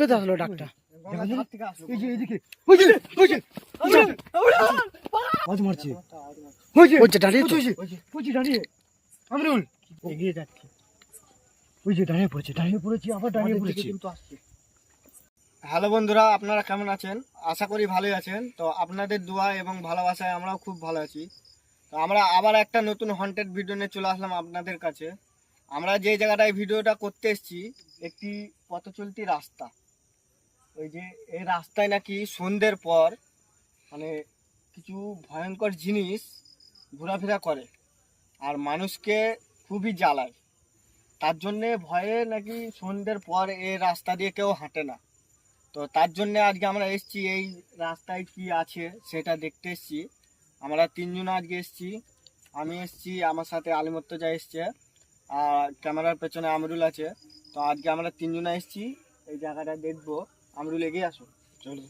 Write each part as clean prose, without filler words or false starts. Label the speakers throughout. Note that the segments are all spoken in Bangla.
Speaker 1: থেকে আসলো ডাকটা?
Speaker 2: এই যে এদিকে আওয়াজ মারছে,
Speaker 1: দাঁড়িয়ে তো।
Speaker 2: দাঁড়িয়ে আমরুল এগিয়ে যাচ্ছে, ওই যে দাঁড়িয়ে পড়েছি আবার দাঁড়িয়ে পড়েছি।
Speaker 3: হ্যালো বন্ধুরা, আপনারা কেমন আছেন? আশা করি ভালোই আছেন। তো আপনাদের দোয়া এবং ভালোবাসায় আমরাও খুব ভালো আছি। তো আমরা আবার একটা নতুন হন্টেড ভিডিও নিয়ে চলে আসলাম আপনাদের কাছে। আমরা যে জায়গাটায় ভিডিওটা করতে এসেছি, একটি পথ চলতি রাস্তা। ওই যে এই রাস্তায় নাকি সন্ধ্যের পর মানে কিছু ভয়ঙ্কর জিনিস ঘোরাফেরা করে আর মানুষকে খুবই জ্বালায়। তার জন্যে ভয়ে নাকি সন্ধ্যের পর এই রাস্তা দিয়ে কেউ হাঁটে না। তো তার জন্য আজকে আমরা এসেছি, এই রাস্তায় কি আছে সেটা দেখতে এসেছি। আমরা তিনজন আজকে এসেছি। আমি এসেছি, আমার সাথে আলিমুর্তজা এসছে, আর ক্যামেরার পেছনে আমরুল আছে। তো আজকে আমরা তিনজনে এসেছি এই জায়গাটা দেখবো। আমরুল এগিয়ে আসো, চলো।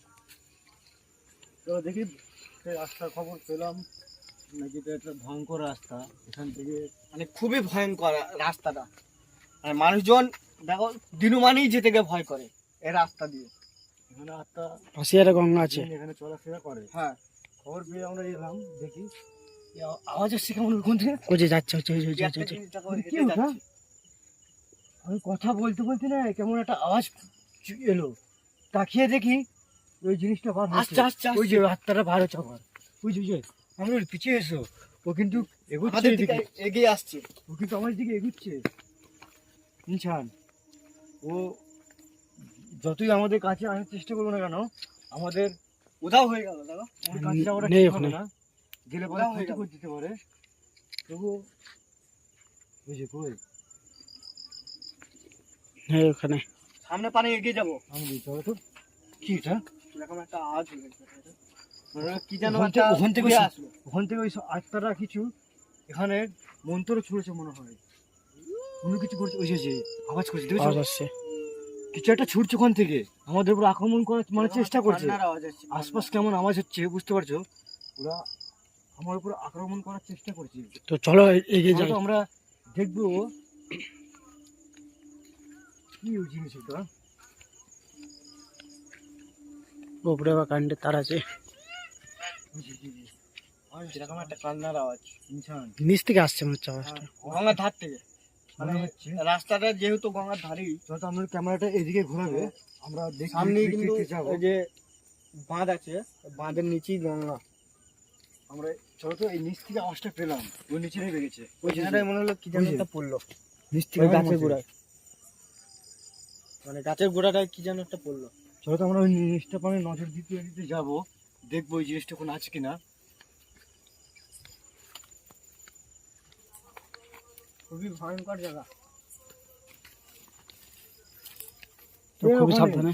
Speaker 2: তো দেখি রাস্তার খবর পেলাম নাকি এটা একটা ভয়ঙ্কর রাস্তা, এখান থেকে
Speaker 3: মানে খুবই ভয়ঙ্কর রাস্তাটা। মানে মানুষজন দেখো দিনুমানেই যেতে গিয়ে ভয় করে এই রাস্তা দিয়ে।
Speaker 2: এখানে রাস্তা
Speaker 1: পাশে একটা গঙ্গা আছে।
Speaker 2: এখানে চলাফেরা করে।
Speaker 3: হ্যাঁ,
Speaker 2: খবর পেয়ে আমরা এলাম, দেখি আওয়াজ আসছে কেমন ওখান থেকে।
Speaker 1: কোচে যাচ্ছে
Speaker 3: একটা জিনিস দেখো,
Speaker 2: কি
Speaker 3: হেঁটে
Speaker 2: ওটা?
Speaker 3: যাচ্ছে।
Speaker 2: আমি কথা বলতে বলতে না কেমন একটা আওয়াজ এলো, তাকিয়ে দেখি ওই জিনিসটা বার হচ্ছে।
Speaker 3: আস্তে
Speaker 2: ওই যে রাস্তাটা বার হচ্ছে আবার, ওই যে আমরা পিছিয়ে এসো, ও কিন্তু এগুচ্ছে
Speaker 3: আমাদের দিকে
Speaker 2: এদিকে।
Speaker 3: এগিয়ে আসছে।
Speaker 2: ও কিন্তু আমার দিকে এগুচ্ছে ইনসান। ও যতই আমাদের কাছে আসার চেষ্টা করবো না কেন, আমাদের
Speaker 3: উধাও হয়ে গেল। দেখো
Speaker 2: ওর কাছে যাওয়াটা
Speaker 1: নেই
Speaker 2: ঠিক
Speaker 1: ওখানে।
Speaker 2: হবে না, গেলে পরে
Speaker 3: উধাও হয়ে
Speaker 2: ক্ষতি
Speaker 3: গেল।
Speaker 2: করে দিতে পারে। তবু ওই যে কই
Speaker 1: হ্যাঁ ওখানে।
Speaker 3: সামনে পানি এগিয়ে যাবো।
Speaker 2: আমি চলো তো, কি এটা?
Speaker 3: এরকম একটা আওয়াজ হয়ে গেছে। মানে কি যেন
Speaker 2: ওখান
Speaker 3: একটা
Speaker 2: থেকে- ওখান থেকে
Speaker 3: উড়ে আসলো।
Speaker 2: ওখান থেকে ওই আত্মারা কিছু এখানে মন্ত্র ছুঁড়েছে মনে হয়, অন্য কিছু করছে। ওই যে আওয়াজ করছে, দেখেছো?
Speaker 1: আওয়াজ আসছে।
Speaker 2: কিছু একটা ছুটছে ওখান থেকে, আমাদের উপর আক্রমণ করার মানে চেষ্টা করছে।
Speaker 3: কান্নার আওয়াজ আসছে।
Speaker 2: আশপাশ কেমন আওয়াজ হচ্ছে বুঝতে পারছো? ওরা আমার উপর আক্রমণ করার চেষ্টা করছে।
Speaker 1: তো চলো এগিয়ে যাই।
Speaker 2: হয়তো আমরা দেখবো কি ওই জিনিস ওটা।
Speaker 1: উপরে বা কারেন্টের তার আছে।
Speaker 3: এরকম একটা কান্নার আওয়াজ
Speaker 2: ইনসান
Speaker 1: নিচ থেকে আসছে মনে হচ্ছে আওয়াজটা।
Speaker 3: গঙ্গার ধার থেকে।
Speaker 2: মনে হচ্ছে।
Speaker 3: রাস্তাটা যেহেতু গঙ্গার ধারেই,
Speaker 2: যত আমরা ক্যামেরাটা এদিকে ঘোরাবে আমরা দেখি
Speaker 3: সামনে
Speaker 2: দেখতে
Speaker 3: কিন্তু
Speaker 2: দেখতে যাবো।
Speaker 3: ওই যে বাঁধ আছে, বাঁধের নিচেই গঙ্গা।
Speaker 2: আমরা চলো তো, এই নিচ থেকে আওয়াজটা পেলাম, ওই নিচে নেমে গেছে।
Speaker 3: ওই জায়গাটায় মনে হলো কি যেন
Speaker 2: ওই যে।
Speaker 3: একটা পড়লো,
Speaker 2: নিচ থেকে
Speaker 3: ওই
Speaker 2: আওয়াজ
Speaker 3: গাছের
Speaker 2: হচ্ছে।
Speaker 3: গোড়ায়। মানে গাছের গোড়াটায় কি যেন একটা পড়লো।
Speaker 2: চলো তো আমরা ওই জিনিসটা পানে নজর দিতে দিতে যাবো, দেখবো ওই জিনিসটা কোনো আছে কিনা।
Speaker 3: খুবই ভয়ঙ্কর জায়গা।
Speaker 1: তো খুবই সাবধানে।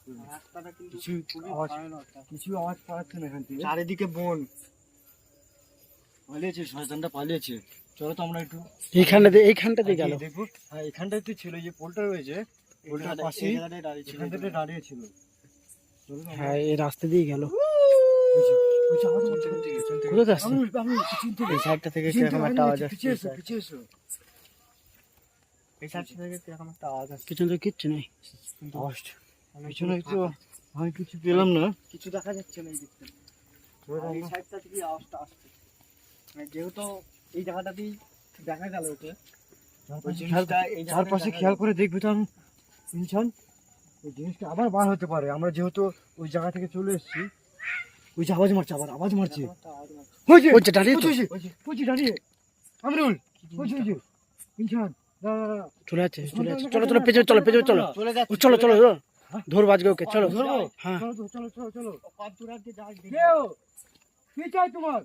Speaker 3: রাস্তাটা কিন্তু
Speaker 2: কিছু
Speaker 3: খুবই
Speaker 2: আওয়াজ
Speaker 3: ভয়ানক।
Speaker 2: কিছু আওয়াজ পাচ্ছে না এখান থেকে।
Speaker 3: চারিদিকে বন।
Speaker 2: পালিয়েছে, শয়তানটা পালিয়েছে। চলো তো আমরা একটু
Speaker 1: এইখানটাতে গেল।
Speaker 2: আগিয়ে দেখবো। হ্যাঁ, এখানটায় তো ছিল, যে পোলটা রয়েছে পোলটার পাশে
Speaker 3: এই জায়গাটায় দাঁড়িয়ে ছিল।
Speaker 2: এখান থেকে দাঁড়িয়ে ছিল। চলো তো আমরা-
Speaker 1: হ্যাঁ এই রাস্তা দিয়ে গেল।
Speaker 2: ওই যে আওয়াজ হচ্ছে এখান থেকে।
Speaker 1: কোথাতে আসছে?
Speaker 2: আমি পিছন থেকে
Speaker 3: এই সাইডটা থেকে
Speaker 2: পিছন
Speaker 3: কিরকম
Speaker 2: থেকে
Speaker 3: একটা আওয়াজ
Speaker 2: পিছিয়ে
Speaker 3: আসছে।
Speaker 2: এসো, পিছিয়ে এসো।
Speaker 3: এই সাইড থেকে কিরকম একটা আওয়াজ আসছে।
Speaker 1: পিছন থেকে কিচ্ছু নেই।
Speaker 2: আওয়াজটা পিছনে তো আমি কিছু পেলাম না।
Speaker 3: কিছু দেখা যাচ্ছে না এই দিকটা। আর এই সাইডটা থেকে আওয়াজটা আসছে। মানে যেহেতু এই জায়গাটাতেই দেখা গেল ওকে, ওই জিনিসটা এই জায়গাটায়
Speaker 2: চারপাশে
Speaker 3: দেখা
Speaker 2: খেয়াল
Speaker 3: গেল।
Speaker 2: করে দেখবি তো ইনসান, ওই জিনিসটা আবার বার হতে পারে। আমরা যেহেতু ওই জায়গা থেকে চলে এসেছি, ওই যে আওয়াজ মারছে, আবার আওয়াজ মারছে।
Speaker 3: এরকম একটা আওয়াজ আসছে।
Speaker 2: ওই যে
Speaker 1: দাঁড়িয়ে তো।
Speaker 2: ওই যে দাঁড়িয়ে আমরুল, ওই যে ইনসান দাঁড়া।
Speaker 1: চলে যাচ্ছে চলে যাচ্ছে। চলো চলো পেছনে চলো পেছনে চলো।
Speaker 3: চলে যাচ্ছে,
Speaker 1: চলো চলো চলো। ধর বাজবে ওকে, চলো।
Speaker 2: ধরবো?
Speaker 1: হ্যাঁ
Speaker 2: চলো তো, চলো চলো চলো।
Speaker 3: কত দূর আগে যাই দেখি।
Speaker 2: কেউ কি চাই তোমার?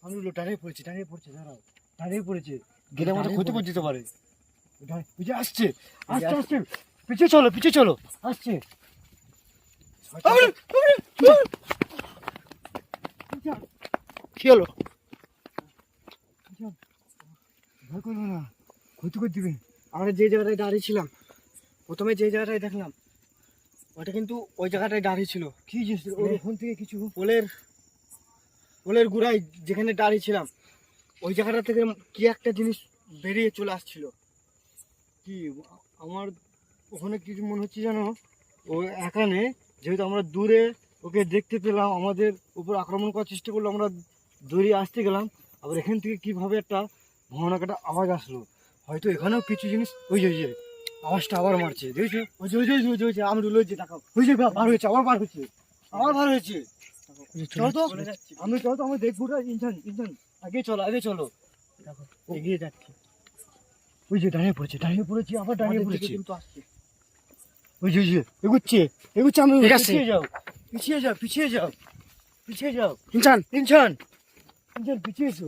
Speaker 2: আমরুল দাঁড়িয়ে পড়ছে, দাঁড়াও, দাঁড়িয়ে পড়েছে। গেলে আমাদের ক্ষতি করে দিতে পারে। ওই যে আসছে, আসছে আসছে, পিছিয়ে চলো আসছে।
Speaker 1: কি হলো?
Speaker 2: ভয় করবে না, ক্ষতি করে দিবে।
Speaker 3: আমরা যে জায়গাটায় দাঁড়িয়ে ছিলাম, প্রথমে যে জায়গাটায় দেখলাম, ওটা কিন্তু ওই জায়গাটায় দাঁড়িয়ে ছিল।
Speaker 2: কি জিনিস ওখান থেকে কিছু
Speaker 3: পোলের গোড়ায় যেখানে দাঁড়িয়ে ছিলাম, ওই জায়গাটা থেকে কি একটা জিনিস বেরিয়ে চলে আসছিল।
Speaker 2: কি আমার ওখানে কিছু মনে হচ্ছে জানো, ও এখানে যেহেতু আমরা দূরে ওকে দেখতে পেলাম, আমাদের উপর আক্রমণ করার চেষ্টা করলো, আমরা দূরে আসতে গেলাম, আবার এখান থেকে কিভাবে একটা ভয়ানক একটা আওয়াজ আসলো, হয়তো এখানেও কিছু জিনিস ওই যে আওয়াজটা আবার মারছে, দেখেছো? ওই যে আমি রয়েছে, দেখাও, ওই যে বার হয়েছে, আবার বার হচ্ছে, আবার বার হয়েছে। চলো তো, চলো তো, আমি দেখবো না। ইনসান আগে চলো, দেখো এগিয়ে যাচ্ছে। ওই যে দাঁড়িয়ে পড়েছে, আবার দাঁড়িয়ে পড়েছে, কিন্তু আসছে। ওই যে এগুচ্ছে, আমি
Speaker 1: ঠিক আছে।
Speaker 2: পিছিয়ে যাও।
Speaker 1: ইনসান
Speaker 2: ইনসান পিছিয়ে এসো।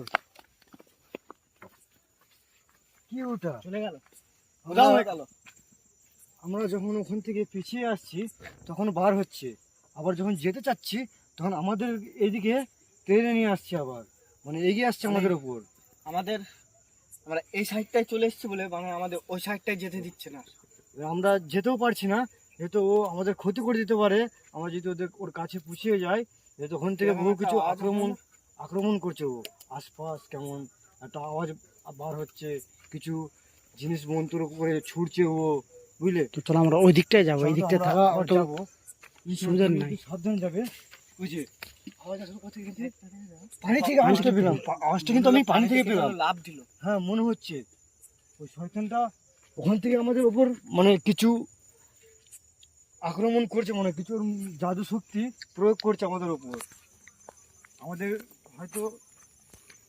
Speaker 2: কি ওটা
Speaker 3: চলে গেল,
Speaker 2: আমরা-
Speaker 3: হয়ে গেল।
Speaker 2: আমরা যখন ওখান থেকে পিছিয়ে আসছি তখন বার হচ্ছে, আবার যখন যেতে চাচ্ছি তখন আমাদের এইদিকে টেনে নিয়ে আসছে, আবার মানে এগিয়ে আসছে আমাদের উপর।
Speaker 3: আমরা এই সাইডটায় চলে এসেছি বলে মানে আমাদের ওই সাইডটায় যেতে দিচ্ছে না।
Speaker 2: আমরা যেতেও পারছি না, যেহেতু ও আমাদের ক্ষতি করে দিতে পারে। আমরা যদি ওর কাছে পুষিয়ে যাই, যেহেতু ওখান থেকে
Speaker 3: এরকম
Speaker 2: বহু
Speaker 3: একটা
Speaker 2: কিছু
Speaker 3: আওয়াজ
Speaker 2: আক্রমণ করছে। ও আশপাশ কেমন একটা আওয়াজ বার হচ্ছে, কিছু জিনিস মন্ত্র করে ছুটছে ও, বুঝলে?
Speaker 1: তো চলো আমরা ওই দিকটায় যাবো, এই
Speaker 2: চলো তো
Speaker 1: দিকটা
Speaker 2: আমরা
Speaker 1: থাকা
Speaker 2: আবার
Speaker 1: অত
Speaker 2: যাবো।
Speaker 1: সুবিধার
Speaker 2: তুমি
Speaker 1: নাই।
Speaker 2: একটু সাবধানে যাবে, বুঝে? আওয়াজ আসলো কোথা থেকে? পানি থেকে আওয়াজটা পেলাম, আওয়াজটা কিন্তু আমি পানি থেকে পেলাম।
Speaker 3: লাভ দিল।
Speaker 2: হ্যাঁ, মনে হচ্ছে ওই শয়তানটা ওখান থেকে আমাদের উপর মানে কিছু আক্রমণ করছে, মানে কিছু ওর জাদু শক্তি প্রয়োগ করছে আমাদের উপর। আমাদের হয়তো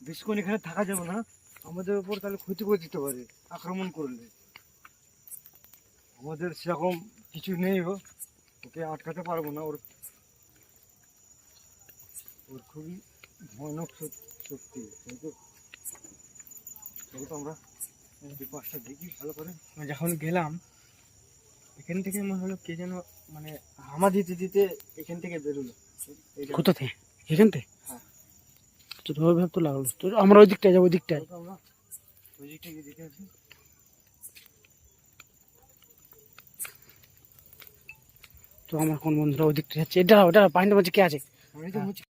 Speaker 2: বেশিক্ষণ এখানে থাকা যাবে না, আমাদের উপর তাহলে ক্ষতি করে দিতে পারে আক্রমণ করলে। আমাদের সেরকম কিছু নেই, ওকে আটকাতে পারবো না। ওর খুবই ভয়ানক শক্তি, তাই তো? তবে তো আমরা এই পাশটা দেখি ভালো করে।
Speaker 3: যখন গেলাম এখান থেকে মনে হলো কে যেন মানে হামা দিতে দিতে এখান থেকে বেরোলো। এই যে
Speaker 1: কোথা থেকে? এখান থেকে?
Speaker 3: হ্যাঁ।
Speaker 1: তো ওইভাবে তো লাগলো, তো আমরা ওই দিকটায় যাবো, ওই দিকটায়।
Speaker 2: তবে তো আমরা ওই দিকটা গিয়ে দেখে আসি।
Speaker 1: তো আমার কোন বন্ধুরা ওই দিকটা যাচ্ছে, এটা ওটা পানির মাঝে কে আছে?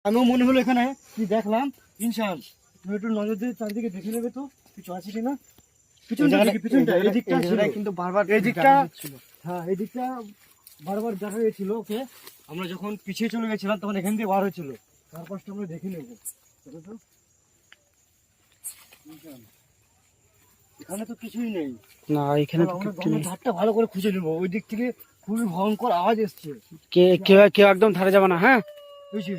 Speaker 2: আমিও মনে হলো এখানে কি দেখলাম। ইনশান তুমি একটু নজর দিয়ে চারিদিকে দেখে নেবে তো কিছু আছে কিনা। পিছনটা এই দিকটা ছিল।
Speaker 3: কিন্তু বারবার
Speaker 2: এই দিকটা ছিল, হ্যাঁ এই দিকটা বারবার দেখা গেছিল ওকে। আমরা যখন পিছিয়ে চলে গেছিলাম তখন এখান দিয়ে বার হয়েছিল, চারপাশটা আমরা দেখে নেবো। চলো তো। ইনশান, এখানে তো কিছুই নেই।
Speaker 1: না এখানে তো
Speaker 2: আমরা
Speaker 1: কিচ্ছু নেই।
Speaker 2: ধারটা ভালো করে খুঁজে নেবো, ওই দিক থেকে খুবই ভয়ঙ্কর আওয়াজ এসছে।
Speaker 1: কেউ কেউ একদম ধারে যাবে না, হ্যাঁ?
Speaker 2: ওই যে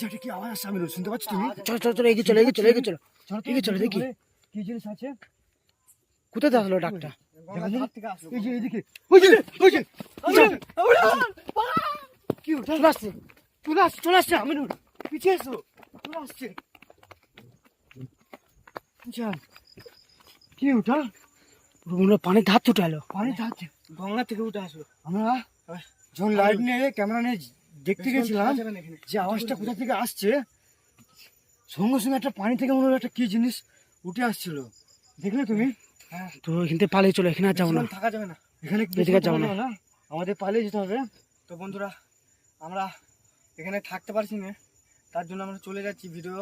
Speaker 2: একটা কি আওয়াজ আসছে, আমি শুনতে পাচ্ছি তুমি?
Speaker 1: চলো চলো চলো, এগিয়ে চলো, এগিয়ে চলো, এগিয়ে চলো।
Speaker 2: চলো তো,
Speaker 1: ঠিক আছে, চলো দেখি।
Speaker 2: কি জিনিস আছে।
Speaker 1: কোথায় থেকে আসলো ডাকটা?
Speaker 2: দেখা যায়?
Speaker 3: থেকে আসলো।
Speaker 2: এই যে এইদিকে, ওই যে কি ওটা? চলে আসছে আমিনুর, পিছিয়ে এসো, চলে আসছে। যান, কি ওটা?
Speaker 1: মনে হয় পানির ধার ছুটে এলো।
Speaker 2: পানি থাকছে।
Speaker 3: গঙ্গা থেকে উঠে আসলো।
Speaker 2: আমরা যখন লাইট নিয়ে ক্যামেরা নিয়ে দেখতে গেছিলাম
Speaker 3: থাকা যাবে না এখানে।
Speaker 2: যে আওয়াজটা কোথা থেকে আসছে, সঙ্গে সঙ্গে একটা পানি থেকে মনে হলো একটা কি জিনিস উঠে আসছিল, দেখলে তুমি?
Speaker 1: তো এখান থেকে পালিয়ে চলো, এখানে আর যাবো না।
Speaker 3: বেশিক্ষণ থাকা যাবে না।
Speaker 2: এখানে
Speaker 1: এদিকে যাও না।
Speaker 2: না, আমাদের পালিয়ে যেতে হবে।
Speaker 3: তো বন্ধুরা আমরা এখানে থাকতে পারছি না, তার জন্য আমরা চলে যাচ্ছি ভিডিও।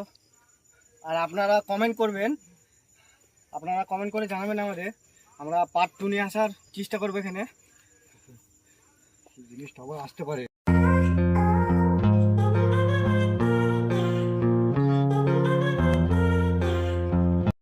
Speaker 3: আর আপনারা কমেন্ট করবেন, আপনারা কমেন্ট করে জানাবেন আমাদের, আমরা পার্ট 2 নিয়ে আসার চেষ্টা করবো এখানে।
Speaker 2: জিনিসটা আবার আসতে পারে,